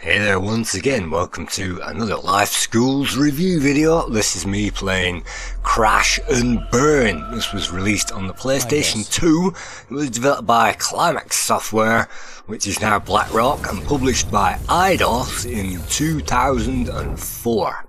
Hey there once again, welcome to another Life Schools review video. This is me playing Crash and Burn. This was released on the PlayStation 2. It was developed by Climax Software, which is now BlackRock, and published by IDOS in 2004.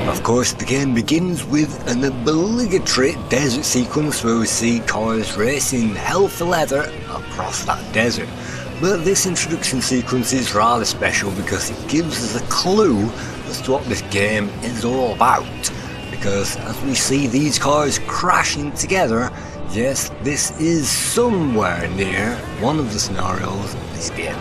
Of course, the game begins with an obligatory desert sequence where we see cars racing hell for leather across that desert. But this introduction sequence is rather special because it gives us a clue as to what this game is all about. Because as we see these cars crashing together, yes, this is somewhere near one of the scenarios of this game.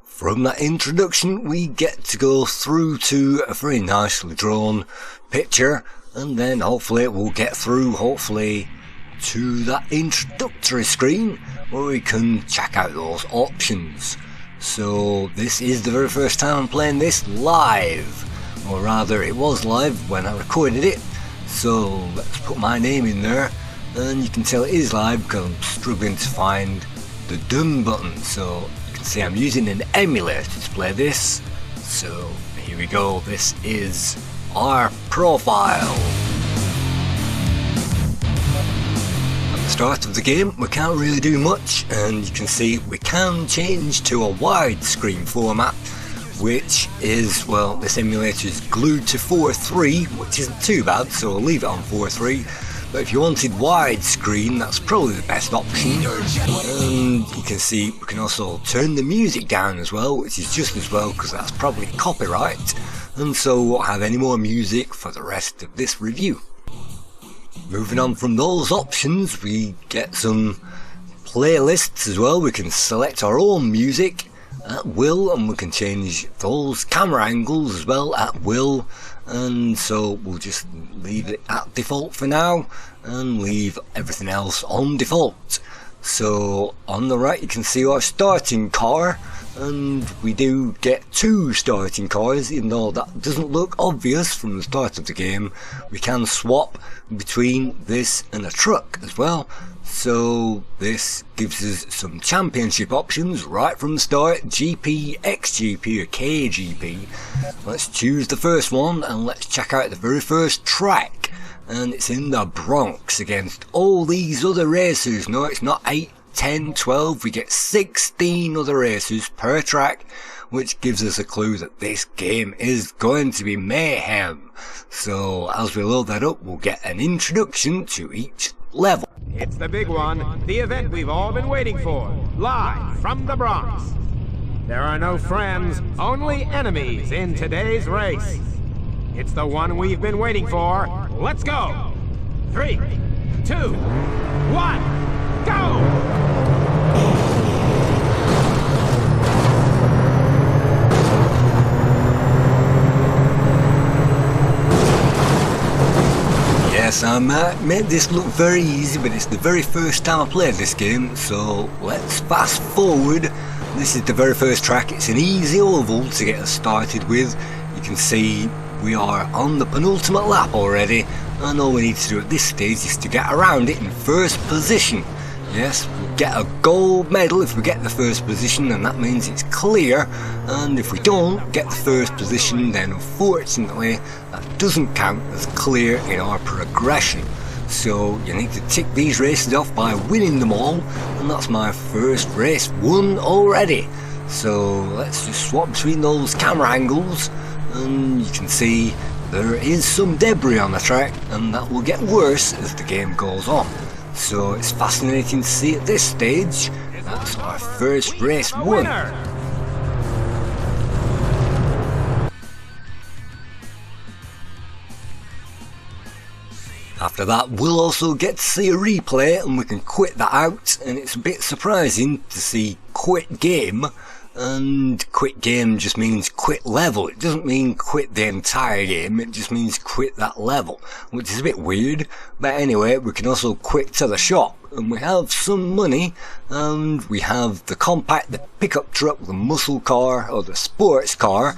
From that introduction we get to go through to a very nicely drawn picture, and then hopefully we'll get through to that introductory screen where we can check out those options. So this is the very first time I'm playing this live, or rather it was live when I recorded it, so let's put my name in there, and you can tell it is live because I'm struggling to find the done button. So see, I'm using an emulator to play this, so here we go. This is our profile. At the start of the game we can't really do much, and you can see we can change to a widescreen format, which is, well, this emulator is glued to 4:3, which isn't too bad, so I'll leave it on 4:3. But if you wanted widescreen, that's probably the best option. And you can see we can also turn the music down as well, which is just as well because that's probably copyright. And so we won't have any more music for the rest of this review. Moving on from those options, we get some playlists as well. We can select our own music at will, and we can change those camera angles as well at will. And so we'll just leave it at default for now and leave everything else on default. So on the right you can see our starting car, and we do get two starting cars, even though that doesn't look obvious from the start of the game. We can swap between this and a truck as well. So this gives us some championship options right from the start: GP, XGP or KGP. Let's choose the first one and let's check out the very first track, and it's in the Bronx against all these other racers. No, it's not 8, 10, 12, we get 16 other racers per track, which gives us a clue that this game is going to be mayhem. So as we load that up, we'll get an introduction to each level. It's the big one, the event we've all been waiting for, live from the Bronx. There are no friends, only enemies in today's race. It's the one we've been waiting for. Let's go! 3, 2, 1, go! Yes, I might make this look very easy, but it's the very first time I played this game, so let's fast forward. This is the very first track. It's an easy oval to get us started with. You can see we are on the penultimate lap already, and all we need to do at this stage is to get around it in first position. Yes, we'll get a gold medal if we get the first position, and that means it's clear. And if we don't get the first position, then unfortunately that doesn't count as clear in our progression. So you need to tick these races off by winning them all, and that's my first race won already. So let's just swap between those camera angles, and you can see there is some debris on the track, and that will get worse as the game goes on. So it's fascinating to see at this stage. That's our first race won. After that we'll also get to see a replay and we can quit that out, and it's a bit surprising to see quit game, and quit game just means quit level. It doesn't mean quit the entire game, it just means quit that level, which is a bit weird. But anyway, we can also quit to the shop, and we have some money, and we have the compact, the pickup truck, the muscle car or the sports car,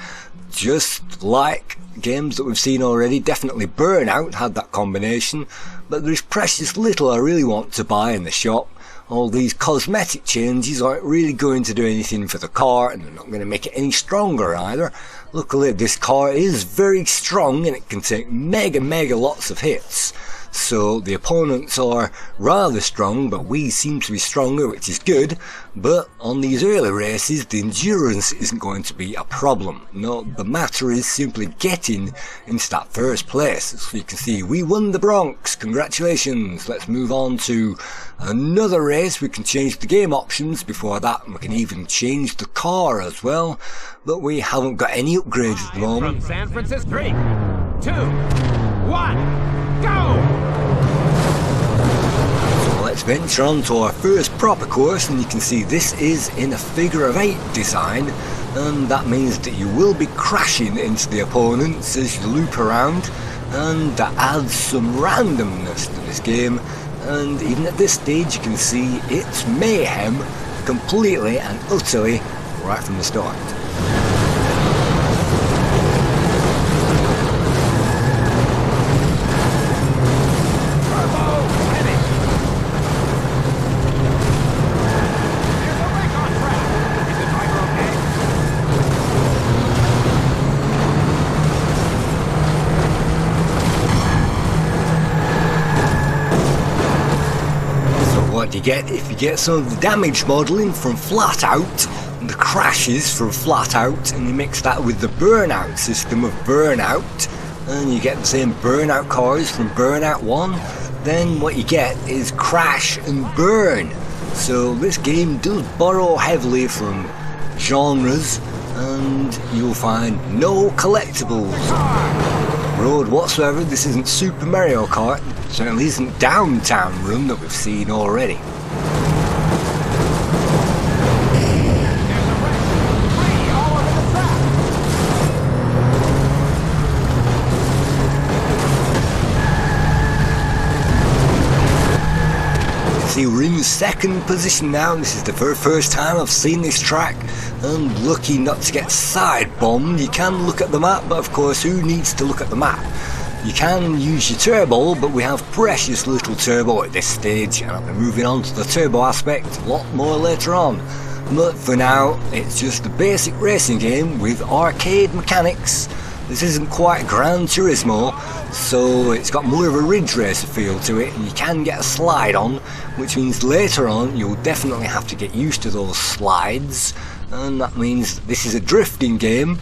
just like games that we've seen already. Definitely Burnout had that combination, but there's precious little I really want to buy in the shop. All these cosmetic changes aren't really going to do anything for the car, and they're not going to make it any stronger either. Luckily this car is very strong and it can take mega lots of hits. So the opponents are rather strong, but we seem to be stronger, which is good. But on these early races, the endurance isn't going to be a problem. No, the matter is simply getting into that first place. So you can see we won the Bronx. Congratulations. Let's move on to another race. We can change the game options before that, and we can even change the car as well. But we haven't got any upgrades at the moment. From San Francisco, 3, 2, 1, go! Let's venture on to our first proper course, and you can see this is in a figure of 8 design, and that means that you will be crashing into the opponents as you loop around, and that adds some randomness to this game. And even at this stage you can see it's mayhem completely and utterly right from the start. You get if you get some of the damage modelling from Flatout and the crashes from Flatout, and you mix that with the Burnout system of Burnout, and you get the same Burnout cars from Burnout 1, then what you get is crash and burn. So this game does borrow heavily from genres, and you'll find no collectibles road whatsoever. This isn't Super Mario Kart, certainly isn't Downtown Run that we've seen already. See, we're in second position now, and this is the very first time I've seen this track, and lucky not to get side bombed. You can look at the map, but of course who needs to look at the map? You can use your turbo, but we have precious little turbo at this stage, and I'll be moving on to the turbo aspect a lot more later on. But for now, it's just a basic racing game with arcade mechanics. This isn't quite Gran Turismo, so it's got more of a ridge racer feel to it, and you can get a slide on, which means later on you'll definitely have to get used to those slides, and that means this is a drifting game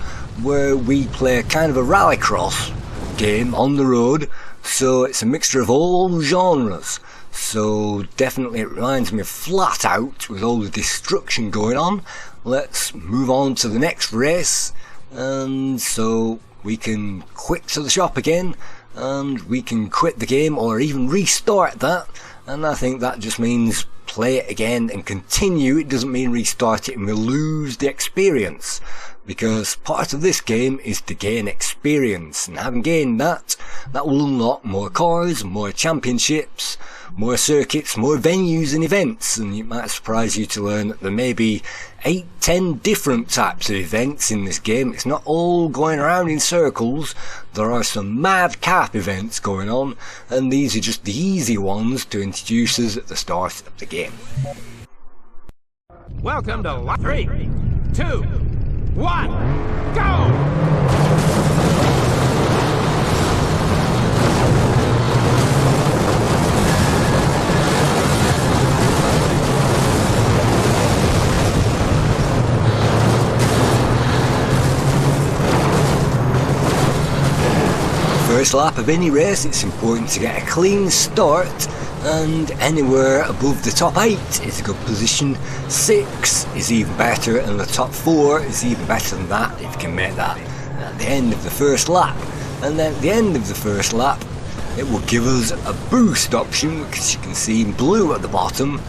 where we play kind of a rallycross game on the road, so it's a mixture of all genres. So definitely it reminds me of Flatout with all the destruction going on. Let's move on to the next race, and so we can quit to the shop again, and we can quit the game or even restart that, and I think that just means play it again and continue. It doesn't mean restart it and we'll lose the experience, because part of this game is to gain experience, and having gained that, that will unlock more cars, more championships, more circuits, more venues and events. And it might surprise you to learn that there may be 8-10 different types of events in this game. It's not all going around in circles. There are some madcap events going on, and these are just the easy ones to introduce us at the start of the game. Welcome to 3, 2, 1, go! First lap of any race, it's important to get a clean start, and anywhere above the top 8 is a good position. 6 is even better, and the top 4 is even better than that if you can make that at the end of the first lap. And then at the end of the first lap, it will give us a boost option, which you can see in blue at the bottom.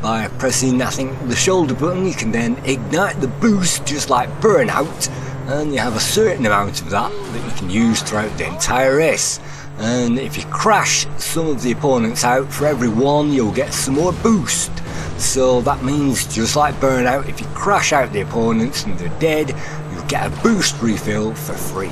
By pressing, I think, the shoulder button, you can then ignite the boost just like Burnout, and you have a certain amount of that you can use throughout the entire race. And if you crash some of the opponents out, for every one you'll get some more boost. So that means, just like Burnout, if you crash out the opponents and they're dead, you'll get a boost refill for free.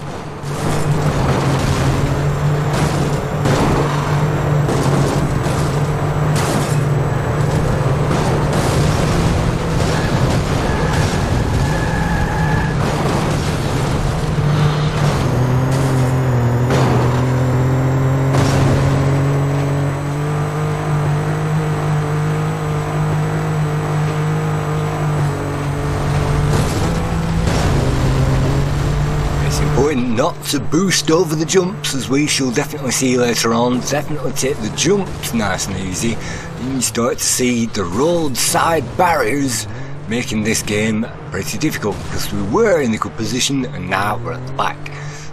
Not to boost over the jumps, as we shall definitely see later on. Definitely take the jumps nice and easy, and you start to see the roadside barriers making this game pretty difficult, because we were in a good position and now we're at the back.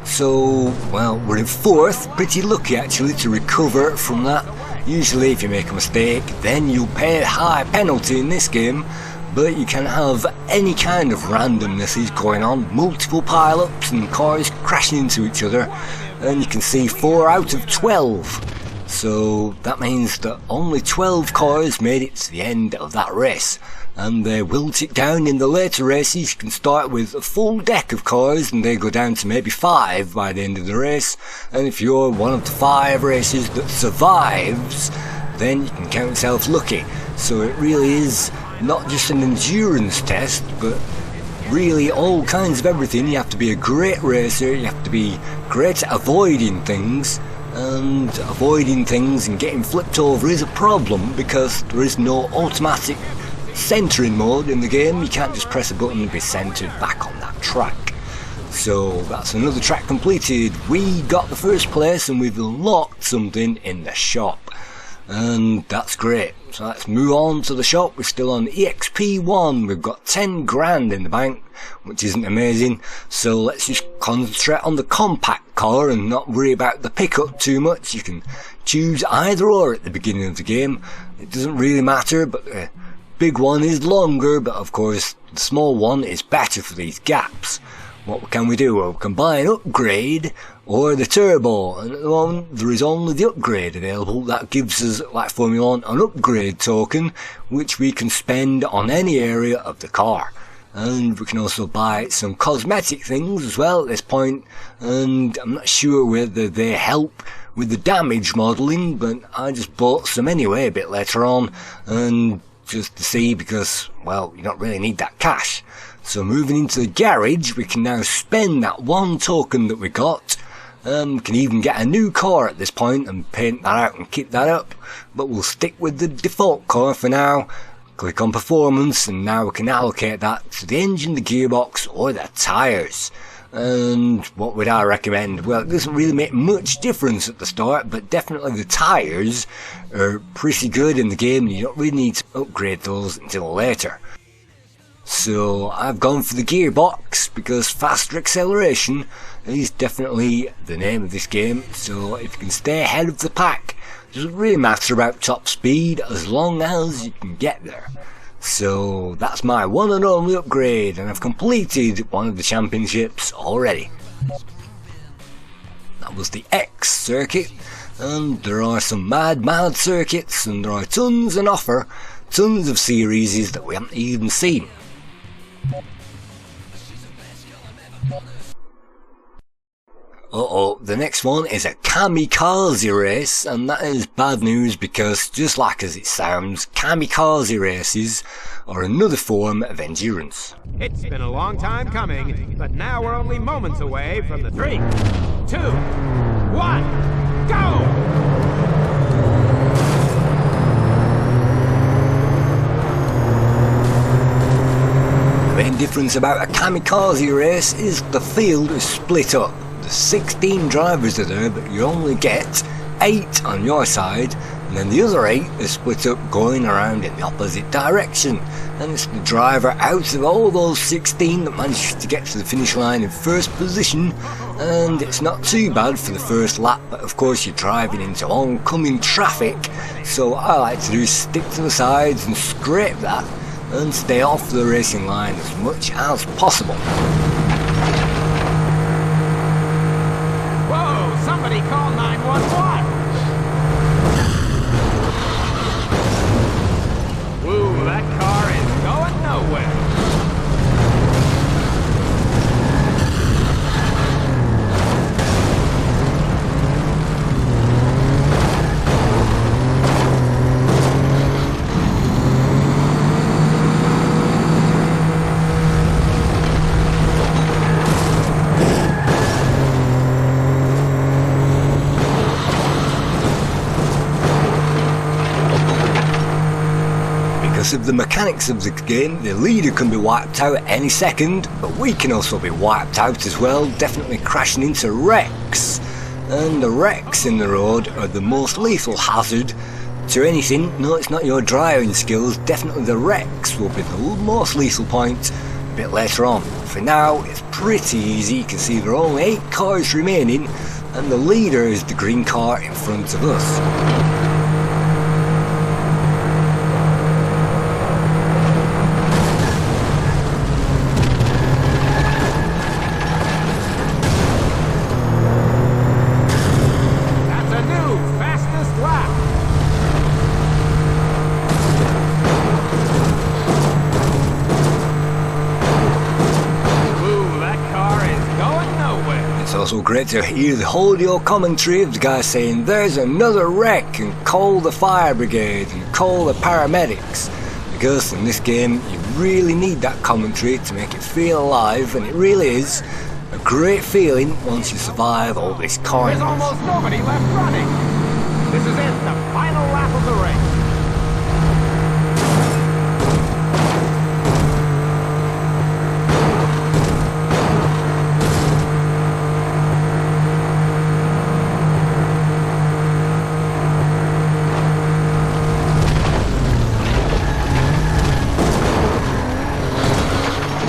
So, well, we're in 4th, pretty lucky actually to recover from that. Usually if you make a mistake, then you'll pay a high penalty in this game. But you can have any kind of randomnesses going on, multiple pile-ups and cars crashing into each other, and you can see 4 out of 12. So that means that only 12 cars made it to the end of that race, and they will tick down in the later races. You can start with a full deck of cars and they go down to maybe 5 by the end of the race, and if you're one of the 5 races that survives, then you can count yourself lucky. So it really is not just an endurance test, but really all kinds of everything. You have to be a great racer, you have to be great at avoiding things, and avoiding things and getting flipped over is a problem because there is no automatic centering mode in the game. You can't just press a button and be centered back on that track. So that's another track completed. We got the first place and we've unlocked something in the shop, and that's great. So let's move on to the shop. We're still on EXP1. We've got 10 grand in the bank, which isn't amazing. So let's just concentrate on the compact car and not worry about the pickup too much. You can choose either or at the beginning of the game. It doesn't really matter, but the big one is longer, but of course the small one is better for these gaps. What can we do? Well, we can buy an upgrade or the turbo, and at the moment there is only the upgrade available. That gives us, like Formula 1, an upgrade token which we can spend on any area of the car. And we can also buy some cosmetic things as well at this point, and I'm not sure whether they help with the damage modelling, but I just bought some anyway a bit later on, and just to see, because, well, you don't really need that cash. So moving into the garage, we can now spend that 1 token that we got. We can even get a new car at this point and paint that out and keep that up, but we'll stick with the default car for now. Click on performance, and now we can allocate that to the engine, the gearbox or the tyres. And what would I recommend? Well, it doesn't really make much difference at the start, but definitely the tyres are pretty good in the game and you don't really need to upgrade those until later. So I've gone for the gearbox because faster acceleration is definitely the name of this game. So if you can stay ahead of the pack, it doesn't really matter about top speed as long as you can get there. So that's my one and only upgrade, and I've completed one of the championships already. That was the X circuit, and there are some mad circuits, and there are tons on offer, tons of series that we haven't even seen. The next one is a Kamikaze Race, and that is bad news because, just like as it sounds, Kamikaze Races are another form of endurance. It's been a long time coming, but now we're only moments away from the 3, 2, 1, go! The main difference about a Kamikaze Race is the field is split up. 16 drivers are there, but you only get 8 on your side and then the other 8 are split up going around in the opposite direction, and it's the driver out of all those 16 that manages to get to the finish line in first position. And it's not too bad for the first lap, but of course you're driving into oncoming traffic, so I like to do is stick to the sides and scrape that and stay off the racing line as much as possible. Whoa, somebody call 911! Woo, that car is going nowhere. Because of the mechanics of the game, the leader can be wiped out at any second, but we can also be wiped out as well, definitely crashing into wrecks. And the wrecks in the road are the most lethal hazard to anything. No, it's not your driving skills, definitely the wrecks will be the most lethal point a bit later on. For now, it's pretty easy. You can see there are only 8 cars remaining, and the leader is the green car in front of us. It's also great to hear the audio commentary of the guy saying there's another wreck and call the fire brigade and call the paramedics, because in this game you really need that commentary to make it feel alive, and it really is a great feeling once you survive all this carnage. There's almost nobody left running. This is it, the final lap of the race.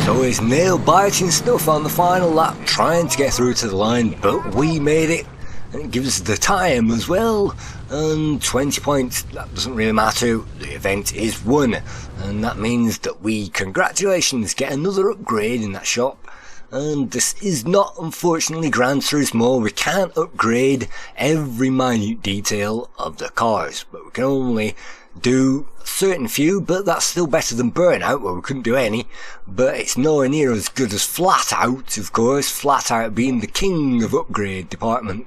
Always nail-biting stuff on the final lap, trying to get through to the line, but we made it, and it gives us the time as well, and 20 points, that doesn't really matter, the event is won, and that means that we, congratulations, get another upgrade in that shop. And this is not, unfortunately, Gran Turismo. We can't upgrade every minute detail of the cars, but we can only do a certain few, but that's still better than Burnout, where we couldn't do any. But it's nowhere near as good as Flatout, of course, Flatout being the king of upgrade department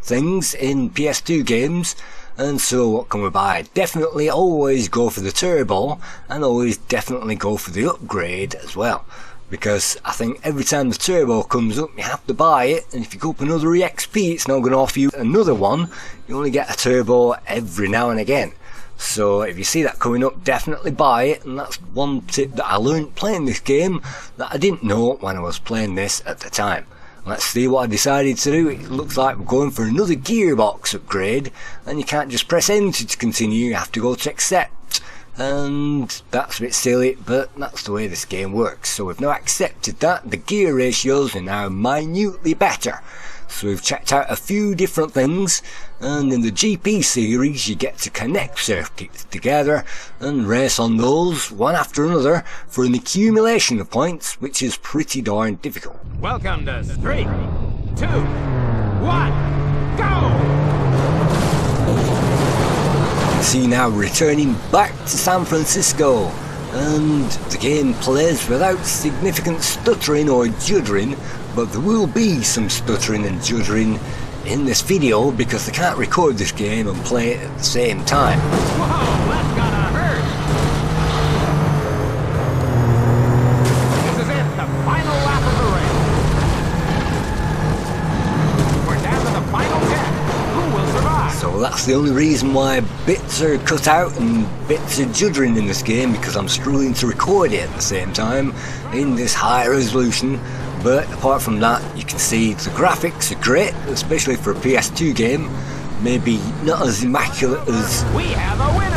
things in PS2 games. And so what can we buy? Definitely always go for the turbo, and always definitely go for the upgrade as well. Because I think every time the turbo comes up you have to buy it, and if you go up another EXP it's not going to offer you another one. You only get a turbo every now and again. So if you see that coming up, definitely buy it, and that's one tip that I learned playing this game that I didn't know when I was playing this at the time. Let's see what I decided to do. It looks like we're going for another gearbox upgrade, and you can't just press enter to continue, you have to go to accept. And that's a bit silly, but that's the way this game works. So we've now accepted that. The gear ratios are now minutely better. So we've checked out a few different things, and in the GP series you get to connect circuits together and race on those one after another for an accumulation of points, which is pretty darn difficult. Welcome to 3, 2, 1, go! See, now returning back to San Francisco, and the game plays without significant stuttering or juddering, but there will be some stuttering and juddering in this video because I can't record this game and play it at the same time. Whoa, that's gonna hurt! This is it, the final lap of the race. We're down to the final 10. Who will survive? So that's the only reason why bits are cut out and bits are juddering in this game, because I'm struggling to record it at the same time in this high resolution. But apart from that, you can see the graphics are great, especially for a PS2 game, maybe not as immaculate as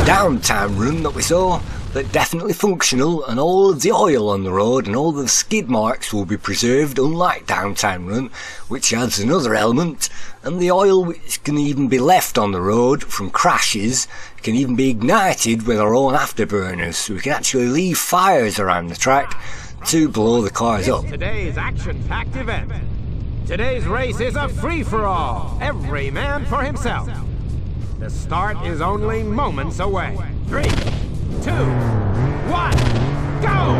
Downtown Run that we saw, but definitely functional, and all of the oil on the road and all of the skid marks will be preserved, unlike Downtown Run, which adds another element. And the oil, which can even be left on the road from crashes, can even be ignited with our own afterburners, so we can actually leave fires around the track to blow the cars up. Today's action-packed event. Today's race is a free-for-all, every man for himself. The start is only moments away. 3, 2, 1, go!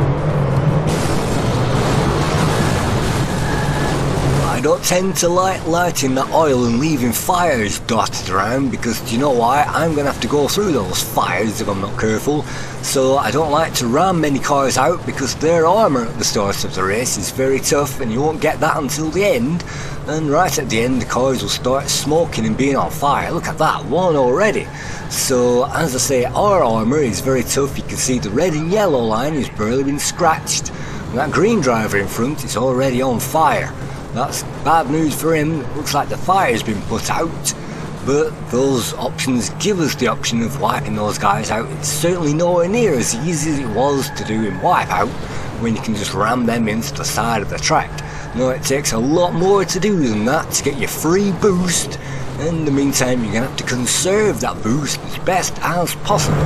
I don't tend to like lighting that oil and leaving fires dotted around, because do you know why? I'm going to have to go through those fires if I'm not careful. So I don't like to ram many cars out, because their armour at the start of the race is very tough and you won't get that until the end. And right at the end the cars will start smoking and being on fire. Look at that, one already. So as I say, our armour is very tough. You can see the red and yellow line has barely been scratched, and that green driver in front is already on fire. That's bad news for him. It looks like the fire's been put out, but those options give us the option of wiping those guys out. It's certainly nowhere near as easy as it was to do in Wipeout, when you can just ram them into the side of the track. No, it takes a lot more to do than that to get your free boost. In the meantime, you're going to have to conserve that boost as best as possible.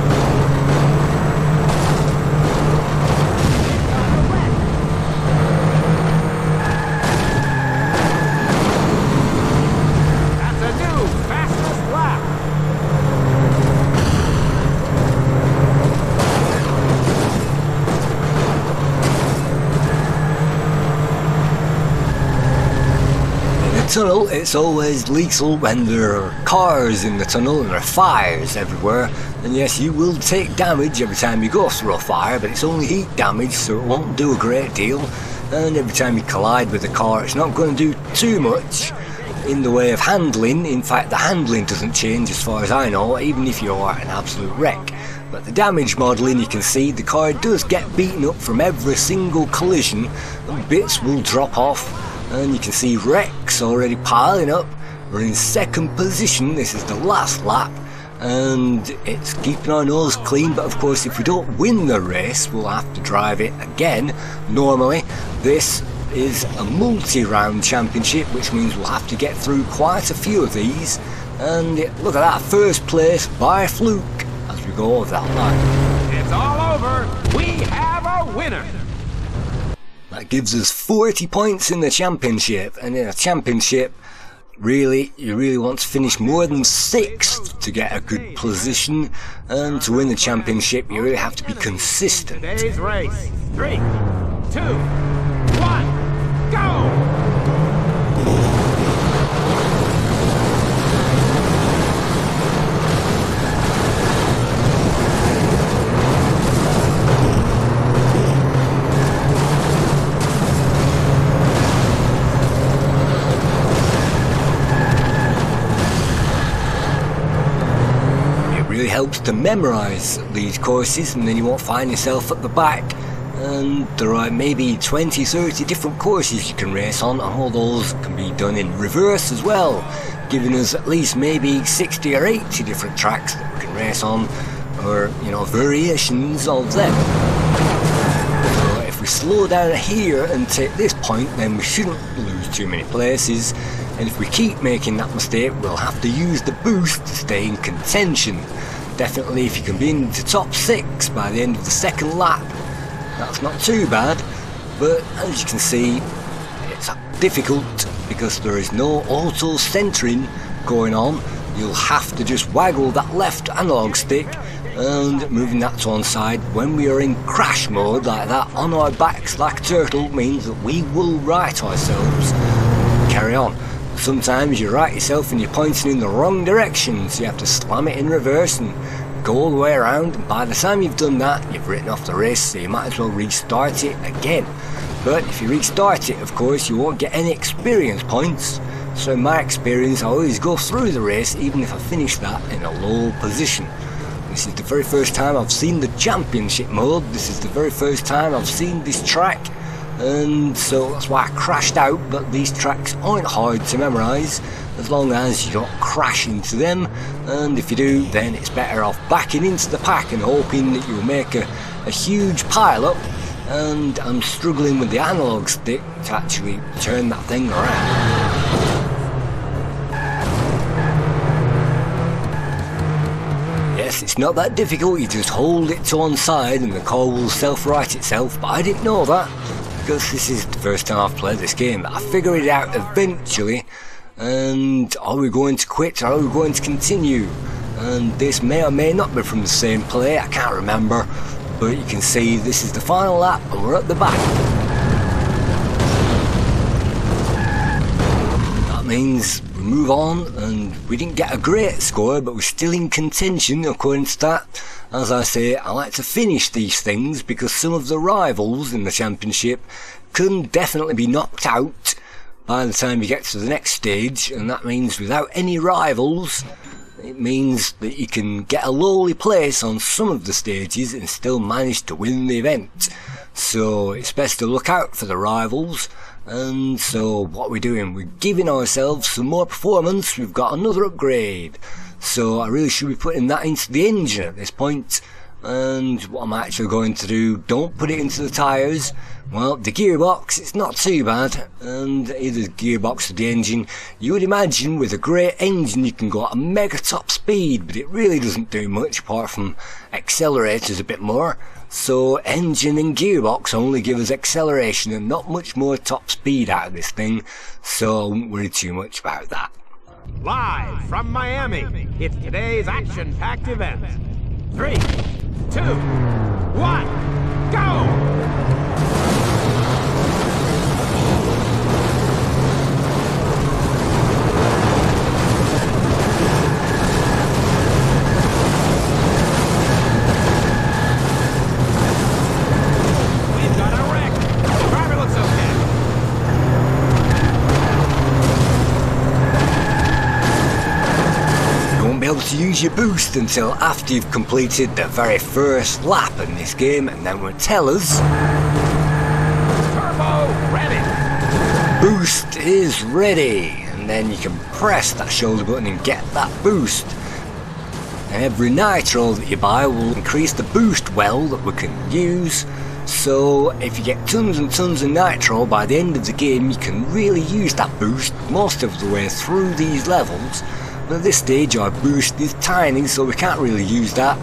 Tunnel, it's always lethal when there are cars in the tunnel and there are fires everywhere, and yes, you will take damage every time you go through a fire, but it's only heat damage, so it won't do a great deal. And every time you collide with a car, it's not going to do too much in the way of handling. In fact, the handling doesn't change as far as I know, even if you are an absolute wreck. But the damage modelling, you can see the car does get beaten up from every single collision, and bits will drop off. And you can see wrecks already piling up. We're in second position, this is the last lap, and it's keeping our nose clean. But of course, if we don't win the race, we'll have to drive it again. Normally, this is a multi-round championship, which means we'll have to get through quite a few of these. And look at that, first place by fluke as we go over that line. It's all over, we have a winner! That gives us 40 points in the championship, and in a championship, really, you really want to finish more than 6th to get a good position, and to win the championship, you really have to be consistent. Today's race, 3, 2, 1, go! Helps to memorise these courses, and then you won't find yourself at the back. And there are maybe 20-30 different courses you can race on, and all those can be done in reverse as well, giving us at least maybe 60 or 80 different tracks that we can race on, or you know, variations of them. So if we slow down here and take this point, then we shouldn't lose too many places. And if we keep making that mistake, we'll have to use the boost to stay in contention. Definitely, if you can be in the top 6 by the end of the second lap, that's not too bad. But as you can see, it's difficult because there is no auto centering going on. You'll have to just waggle that left analog stick and moving that to one side. When we are in crash mode like that, on our backs like a turtle, means that we will right ourselves and carry on. Sometimes you right yourself and you're pointing in the wrong direction, so you have to slam it in reverse and go all the way around, and by the time you've done that, you've written off the race, so you might as well restart it again. But if you restart it, of course, you won't get any experience points. So in my experience, I always go through the race even if I finish that in a low position. This is the very first time I've seen the championship mode. This is the very first time I've seen this track, and so that's why I crashed out. But these tracks aren't hard to memorise as long as you don't crash into them, and if you do, then it's better off backing into the pack and hoping that you'll make a huge pile up. And I'm struggling with the analog stick to actually turn that thing around. Yes, it's not that difficult, you just hold it to one side and the car will self-right itself, but I didn't know that because this is the first time I've played this game. I figured it out eventually, and are we going to quit or are we going to continue? And this may or may not be from the same play, I can't remember, but you can see this is the final lap and we're at the back. That means we move on, and we didn't get a great score, but we're still in contention according to that. As I say, I like to finish these things because some of the rivals in the championship can definitely be knocked out by the time you get to the next stage, and that means without any rivals, it means that you can get a lowly place on some of the stages and still manage to win the event. So it's best to look out for the rivals. And so what we're doing, we're giving ourselves some more performance. We've got another upgrade, so I really should be putting that into the engine at this point. And what I'm actually going to do, don't put it into the tyres. Well, the gearbox, it's not too bad, and either the gearbox or the engine. You would imagine with a great engine you can go at a mega top speed, but it really doesn't do much apart from accelerators a bit more. So engine and gearbox only give us acceleration and not much more top speed out of this thing, so I won't worry too much about that. Live from Miami, it's today's action-packed event. 3, 2, 1, go! To use your boost until after you've completed the very first lap in this game, and then will tell us Turbo ready. Boost is ready, and then you can press that shoulder button and get that boost. And every Nitro that you buy will increase the boost well that we can use. So if you get tons and tons of Nitro, by the end of the game you can really use that boost most of the way through these levels. At this stage our boost is tiny, so we can't really use that,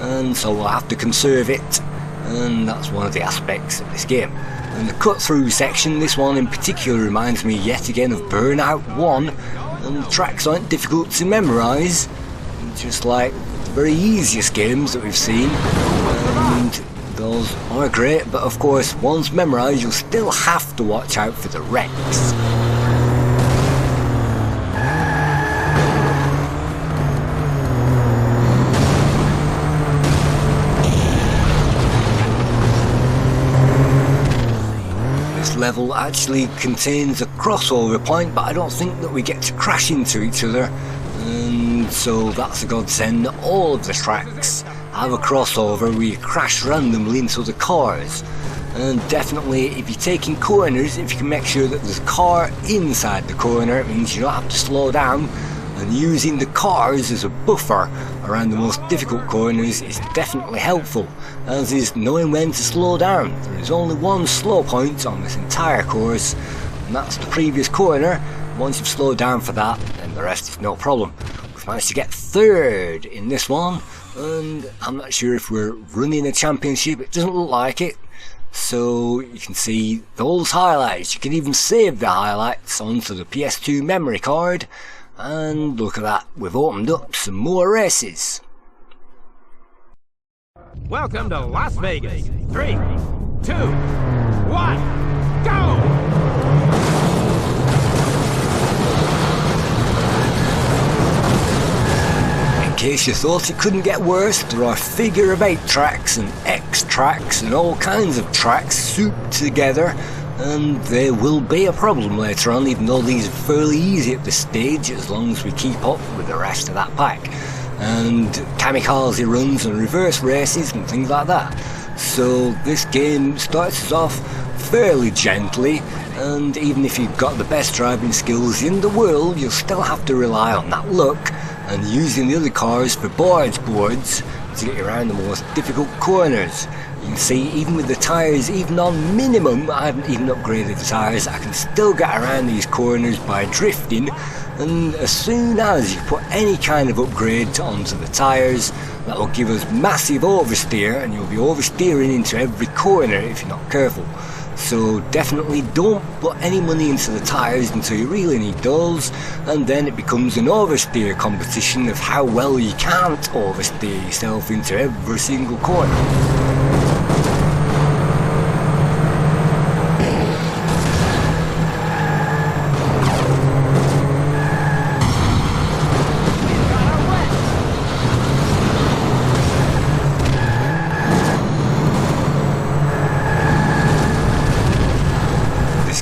and so we'll have to conserve it, and that's one of the aspects of this game. And the cut through section, this one in particular reminds me yet again of Burnout 1, and the tracks aren't difficult to memorise, just like the very easiest games that we've seen, and those are great, but of course once memorised you'll still have to watch out for the wrecks. Level actually contains a crossover point, but I don't think that we get to crash into each other, and so that's a godsend. All of the tracks have a crossover where you crash randomly into the cars, and definitely if you're taking corners, if you can make sure that there's a car inside the corner, it means you don't have to slow down, and using the cars as a buffer around the most difficult corners is definitely helpful, as is knowing when to slow down. There is only one slow point on this entire course, and that's the previous corner. Once you've slowed down for that, then the rest is no problem. We've managed to get third in this one, and I'm not sure if we're running a championship, it doesn't look like it. So you can see those highlights, you can even save the highlights onto the PS2 memory card. And look at that, we've opened up some more races. Welcome to Las Vegas. 3, 2, 1, go! In case you thought it couldn't get worse, there are figure of 8 tracks and X tracks and all kinds of tracks souped together, and there will be a problem later on, even though these are fairly easy at this stage as long as we keep up with the rest of that pack. And kamikaze runs and reverse races and things like that. So this game starts us off fairly gently, and even if you've got the best driving skills in the world, you'll still have to rely on that luck and using the other cars for boards to get you around the most difficult corners. You can see even with the tyres, even on minimum, I haven't even upgraded the tyres, I can still get around these corners by drifting, and as soon as you put any kind of upgrade onto the tyres, that will give us massive oversteer, and you'll be oversteering into every corner if you're not careful. So definitely don't put any money into the tyres until you really need those, and then it becomes an oversteer competition of how well you can't oversteer yourself into every single corner.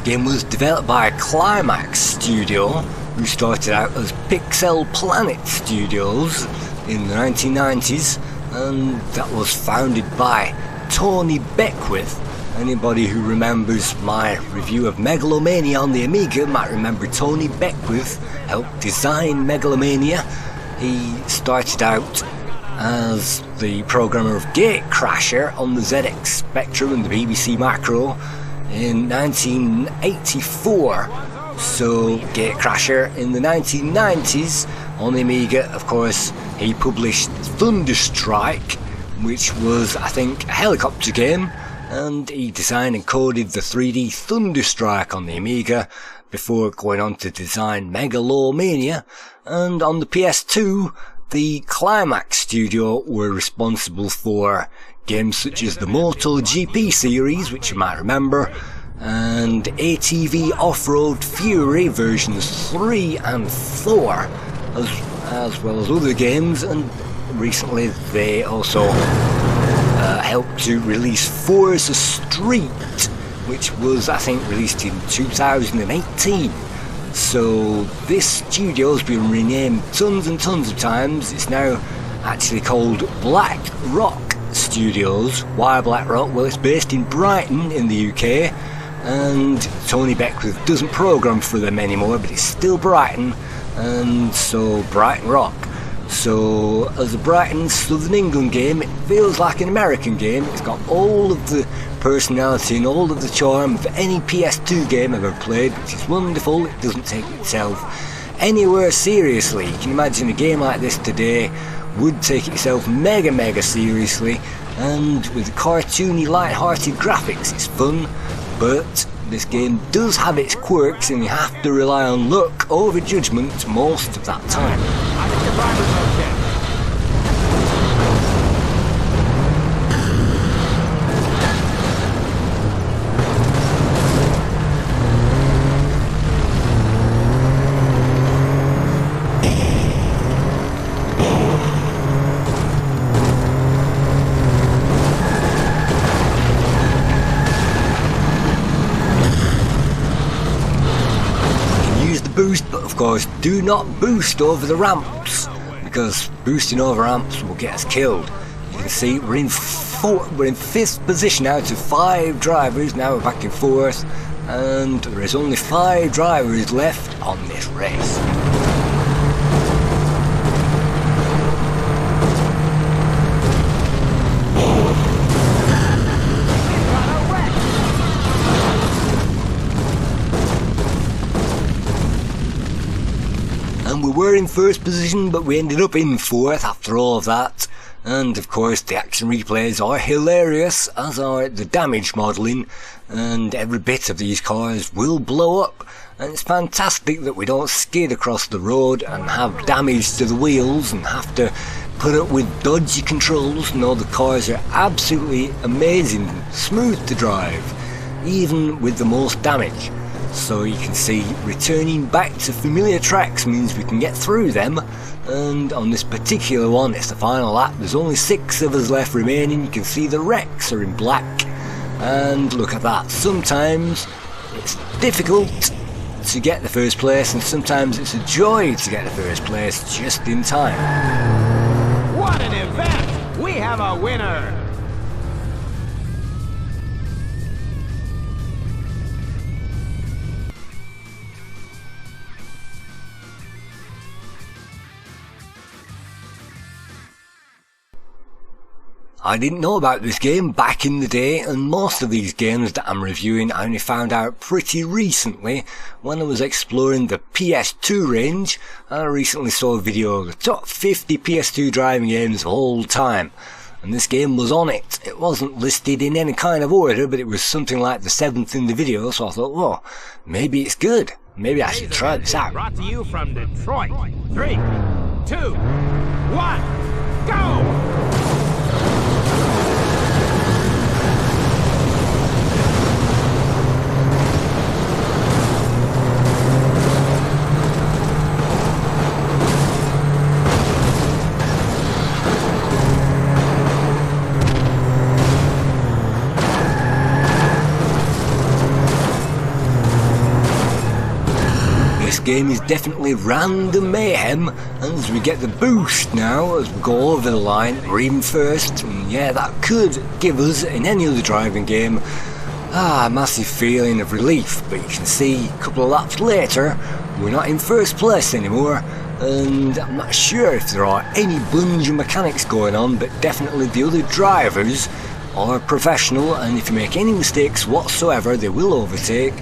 The game was developed by Climax Studio, who started out as Pixel Planet Studios in the 1990s, and that was founded by Tony Beckwith. Anybody who remembers my review of Megalomania on the Amiga might remember Tony Beckwith helped design Megalomania. He started out as the programmer of Gatecrasher on the ZX Spectrum and the BBC Macro in 1984, so Gatecrasher in the 1990s on the Amiga. Of course, he published Thunderstrike, which was, I think, a helicopter game, and he designed and coded the 3D Thunderstrike on the Amiga before going on to design Megalomania. And on the PS2, the Climax Studio were responsible for games such as the MotoGP series, which you might remember, and ATV Off-Road Fury versions 3 and 4, as well as other games. And recently they also helped to release Forza Street, which was, I think, released in 2018. So this studio's been renamed tons and tons of times. It's now actually called Black Rock Studios. Why Black Rock? Well, it's based in Brighton in the UK, and Tony Beckwith doesn't program for them anymore, but it's still Brighton, and so Brighton Rock. So as a Brighton Southern England game, it feels like an American game. It's got all of the personality and all of the charm of any PS2 game I've ever played, which is wonderful. It doesn't take itself anywhere seriously. You can imagine a game like this today would take itself mega seriously, and with cartoony, light-hearted graphics, it's fun. But this game does have its quirks, and you have to rely on luck over judgment most of that time. I think the driver's okay. Boost, but of course do not boost over the ramps, because boosting over ramps will get us killed. You can see we're in 5th position out of 5 drivers. Now we're back in 4th, and there is only 5 drivers left on this race. We were in 1st position, but we ended up in 4th after all of that. And of course the action replays are hilarious, as are the damage modelling, and every bit of these cars will blow up, and it's fantastic that we don't skid across the road and have damage to the wheels and have to put up with dodgy controls. No, the cars are absolutely amazing, smooth to drive, even with the most damage. So you can see returning back to familiar tracks means we can get through them, and on this particular one it's the final lap. There's only 6 of us left remaining. You can see the wrecks are in black, and look at that. Sometimes it's difficult to get the first place, and sometimes it's a joy to get the first place just in time. What an event! We have a winner! I didn't know about this game back in the day, and most of these games that I'm reviewing I only found out pretty recently when I was exploring the PS2 range. I recently saw a video of the top 50 PS2 driving games of all time, and this game was on it. It wasn't listed in any kind of order, but it was something like the 7th in the video, so I thought, well, maybe it's good. Maybe I should try this out. Brought to you from Detroit. 3, 2, 1, go! This game is definitely random mayhem, and as we get the boost now, as we go over the line, we're even first, and yeah, that could give us, in any other driving game, a massive feeling of relief. But you can see, a couple of laps later, we're not in first place anymore, and I'm not sure if there are any bunch of mechanics going on, but definitely the other drivers are professional, and if you make any mistakes whatsoever, they will overtake.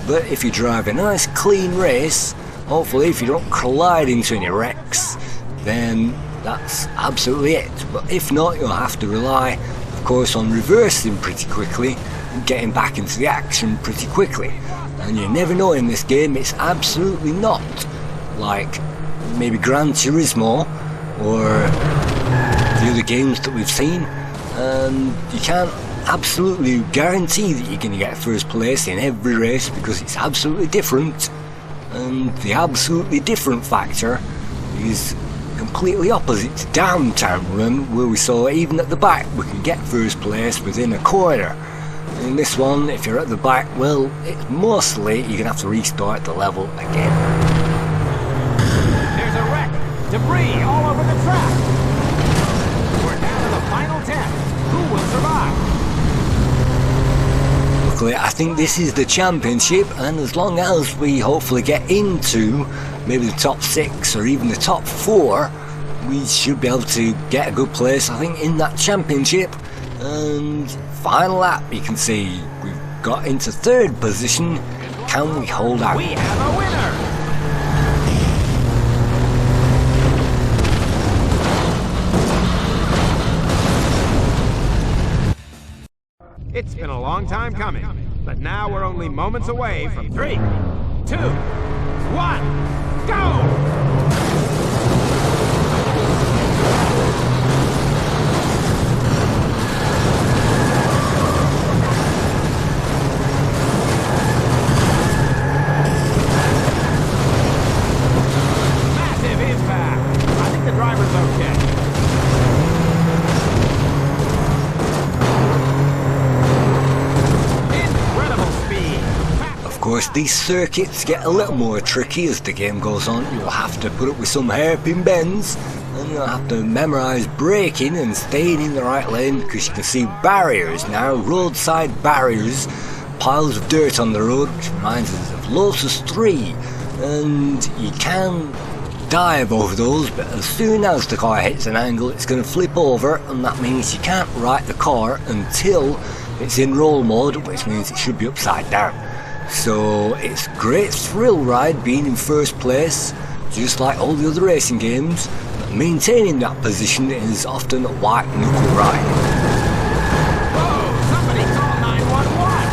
But if you drive a nice clean race, hopefully if you don't collide into any wrecks, then that's absolutely it. But if not, you'll have to rely, of course, on reversing pretty quickly and getting back into the action pretty quickly. And you never know in this game, it's absolutely not like maybe Gran Turismo or the other games that we've seen. And you can't absolutely guarantee that you're going to get first place in every race, because it's absolutely different, and the absolutely different factor is completely opposite to Downtown Run, where we saw even at the back we can get first place within a corner. In this one, if you're at the back, well, it's mostly you're going to have to restart the level again. There's a wreck! Debris all over the track! We're down to the final 10. Who will survive? I think this is the championship, and as long as we hopefully get into maybe the top 6 or even the top 4, we should be able to get a good place, I think, in that championship. And final lap, you can see we've got into 3rd position. Can we hold out? We have a winner! It's been a long time coming, but now we're only moments away from 3, 2, 1, go! Massive impact! I think the driver's okay. Of course, these circuits get a little more tricky as the game goes on. You'll have to put up with some hairpin bends, and you'll have to memorise braking and staying in the right lane, because you can see barriers now, roadside barriers, piles of dirt on the road, which reminds us of Lotus 3, and you can dive over those, but as soon as the car hits an angle, it's going to flip over, and that means you can't right the car until it's in roll mode, which means it should be upside down. So it's a great thrill ride being in first place, just like all the other racing games, but maintaining that position is often a white knuckle ride. Whoa! Somebody call 911!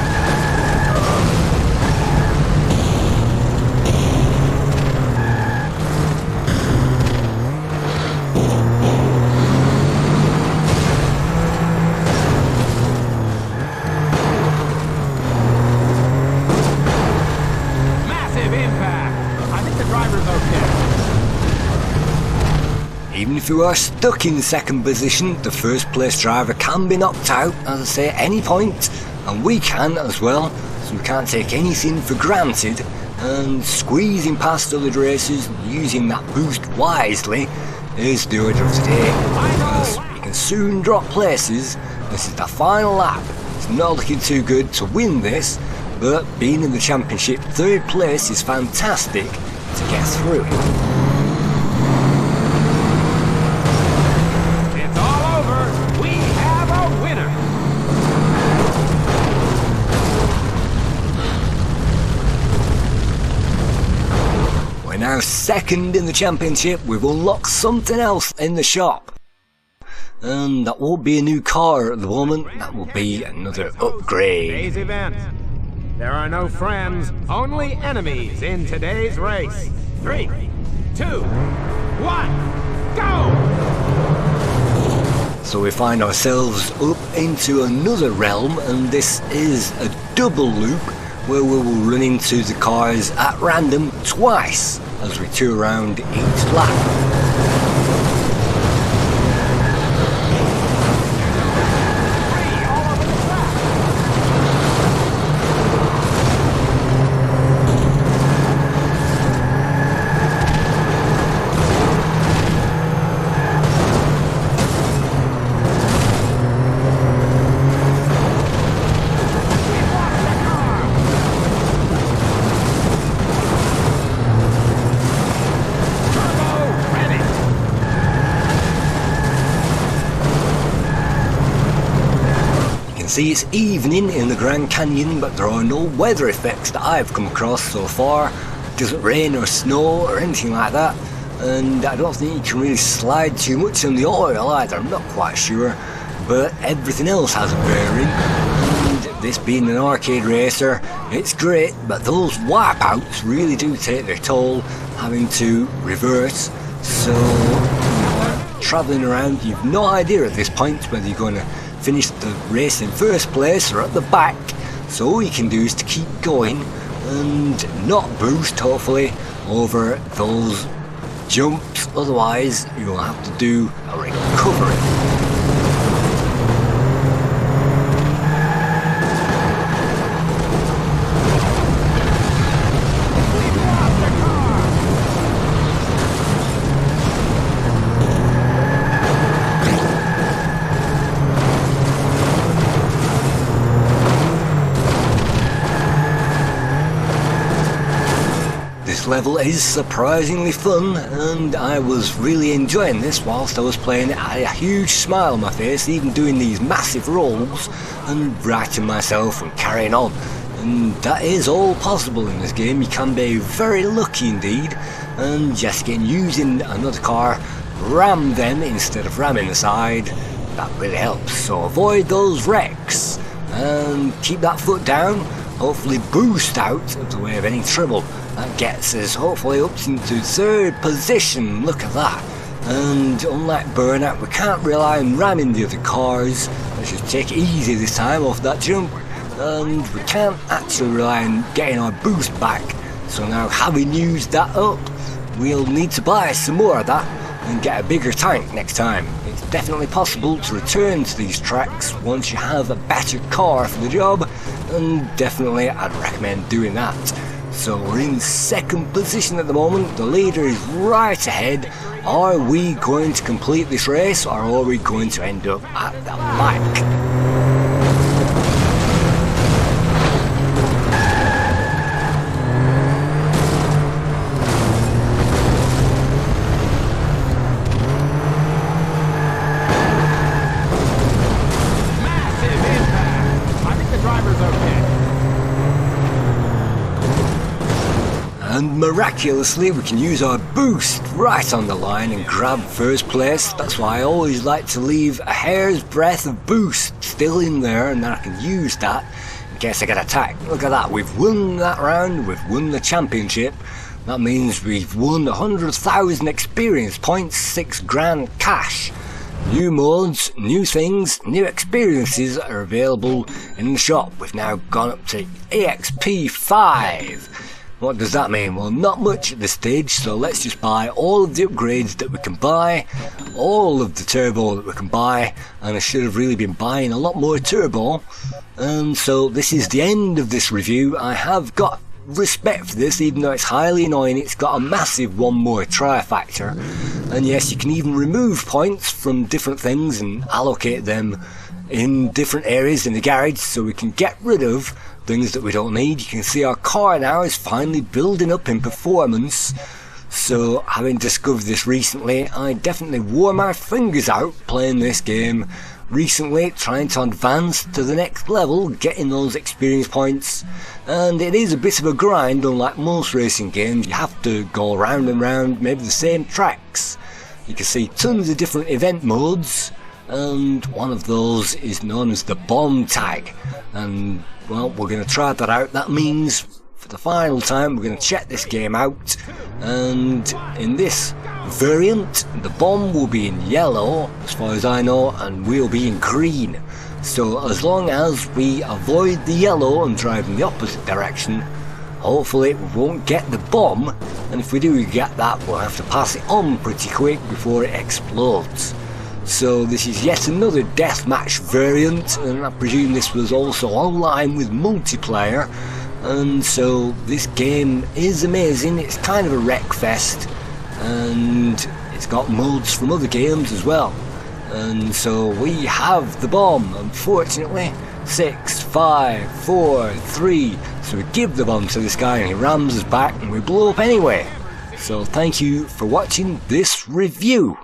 Even if you are stuck in 2nd position, the first place driver can be knocked out, as I say, at any point, and we can as well, so we can't take anything for granted, and squeezing past other racers and using that boost wisely is the order of the day, because you can soon drop places. This is the final lap. It's not looking too good to win this, but being in the championship 3rd place is fantastic to get through it. It's all over. We have We're now second in the championship. We've unlocked something else in the shop. And that won't be a new car at the moment, that will be another upgrade. Today's event. There are no friends, only enemies in today's race. 3, 2, 1, go! So we find ourselves up into another realm, and this is a double loop where we will run into the cars at random twice as we tour around each lap. See, it's evening in the Grand Canyon, but there are no weather effects that I've come across so far. It doesn't rain or snow or anything like that, and I don't think you can really slide too much on the oil either, I'm not quite sure, but everything else has a bearing. And this being an arcade racer, it's great, but those wipeouts really do take their toll, having to reverse, so you're travelling around, you've no idea at this point whether you're going to finish the race in first place or at the back, so all you can do is to keep going and not boost, hopefully, over those jumps, otherwise you'll have to do a recovery. This level is surprisingly fun, and I was really enjoying this whilst I was playing it. I had a huge smile on my face, even doing these massive rolls and righting myself and carrying on. And that is all possible in this game. You can be very lucky indeed, and just again using another car, ram them instead of ramming the side, that really helps. So avoid those wrecks and keep that foot down, hopefully boost out of the way of any trouble. That gets us hopefully up into third position, look at that. And unlike Burnout, we can't rely on ramming the other cars. Let's just take it easy this time off that jump. And we can't actually rely on getting our boost back. So now, having used that up, we'll need to buy some more of that and get a bigger tank next time. It's definitely possible to return to these tracks once you have a better car for the job, and definitely I'd recommend doing that. So we're in second position at the moment, the leader is right ahead. Are we going to complete this race, or are we going to end up at the back? And miraculously we can use our boost right on the line and grab first place. That's why I always like to leave a hair's breadth of boost still in there, and then I can use that in case I get attacked. Look at that, we've won that round, we've won the championship. That means we've won 100,000 experience points, 6 grand cash. New modes, new things, new experiences are available in the shop. We've now gone up to EXP 5. What does that mean? Well, not much at this stage, so let's just buy all of the upgrades that we can buy, all of the turbo that we can buy, and I should have really been buying a lot more turbo. And so this is the end of this review. I have got respect for this, even though it's highly annoying. It's got a massive one more try factor, and yes, you can even remove points from different things and allocate them in different areas in the garage, so we can get rid of things that we don't need. You can see our car now is finally building up in performance. So having discovered this recently, I definitely wore my fingers out playing this game recently trying to advance to the next level, getting those experience points, and it is a bit of a grind. Unlike most racing games, you have to go round and round maybe the same tracks. You can see tons of different event modes, and one of those is known as the bomb tag, and well, we're going to try that out. That means for the final time we're going to check this game out, and in this variant the bomb will be in yellow as far as I know, and we'll be in green. So as long as we avoid the yellow and drive in the opposite direction, hopefully we won't get the bomb, and if we do get that, we'll have to pass it on pretty quick before it explodes. So this is yet another deathmatch variant, and I presume this was also online with multiplayer. And so this game is amazing. It's kind of a wreck fest, and it's got modes from other games as well. And so we have the bomb, unfortunately. 6, 5, 4, 3. So we give the bomb to this guy and he rams us back and we blow up anyway. So thank you for watching this review.